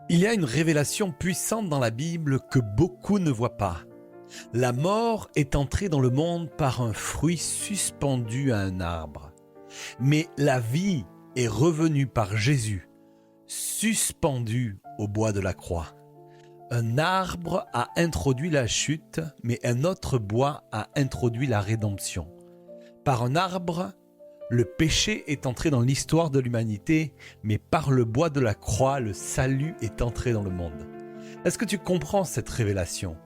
Il y a une révélation puissante dans la Bible que beaucoup ne voient pas. La mort est entrée dans le monde par un fruit suspendu à un arbre. Mais la vie est revenue par Jésus, suspendu au bois de la croix. Un arbre a introduit la chute, mais un autre bois a introduit la rédemption. Par un arbre, le péché est entré dans l'histoire de l'humanité, mais par le bois de la croix, le salut est entré dans le monde. Est-ce que tu comprends cette révélation ?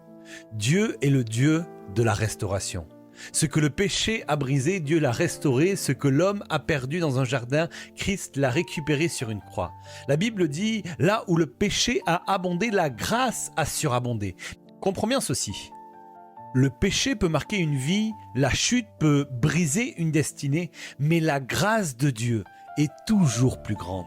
Dieu est le Dieu de la restauration. Ce que le péché a brisé, Dieu l'a restauré. Ce que l'homme a perdu dans un jardin, Christ l'a récupéré sur une croix. La Bible dit, là où le péché a abondé, la grâce a surabondé. Comprends bien ceci. Le péché peut marquer une vie, la chute peut briser une destinée, mais la grâce de Dieu est toujours plus grande.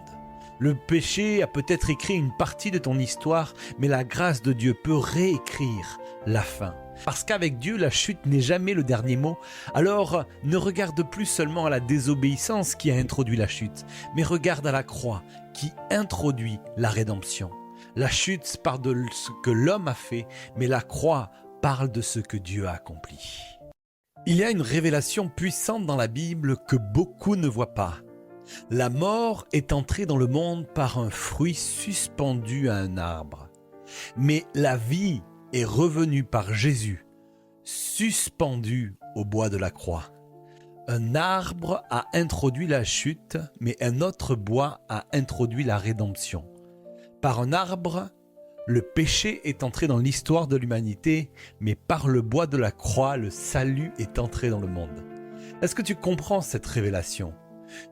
Le péché a peut-être écrit une partie de ton histoire, mais la grâce de Dieu peut réécrire la fin. Parce qu'avec Dieu, la chute n'est jamais le dernier mot. Alors, ne regarde plus seulement à la désobéissance qui a introduit la chute, mais regarde à la croix qui introduit la rédemption. La chute parle de ce que l'homme a fait, mais la croix parle de ce que Dieu a accompli. Il y a une révélation puissante dans la Bible que beaucoup ne voient pas. La mort est entrée dans le monde par un fruit suspendu à un arbre. Mais la vie est revenue par Jésus, suspendu au bois de la croix. Un arbre a introduit la chute, mais un autre bois a introduit la rédemption. Par un arbre, le péché est entré dans l'histoire de l'humanité, mais par le bois de la croix, le salut est entré dans le monde. Est-ce que tu comprends cette révélation ?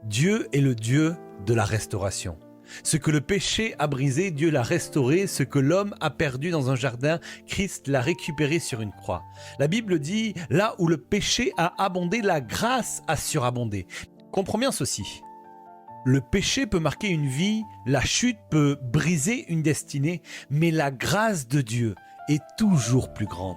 Dieu est le Dieu de la restauration. Ce que le péché a brisé, Dieu l'a restauré. Ce que l'homme a perdu dans un jardin, Christ l'a récupéré sur une croix. La Bible dit, là où le péché a abondé, la grâce a surabondé. Comprends bien ceci. Le péché peut marquer une vie, la chute peut briser une destinée, mais la grâce de Dieu est toujours plus grande.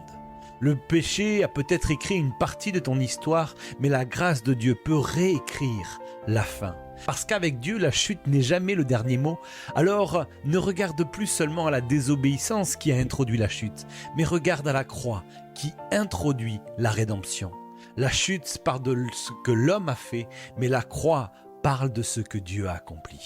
Le péché a peut-être écrit une partie de ton histoire, mais la grâce de Dieu peut réécrire la fin. Parce qu'avec Dieu, la chute n'est jamais le dernier mot. Alors, ne regarde plus seulement à la désobéissance qui a introduit la chute, mais regarde à la croix qui introduit la rédemption. La chute parle de ce que l'homme a fait, mais la croix parle de ce que Dieu a accompli.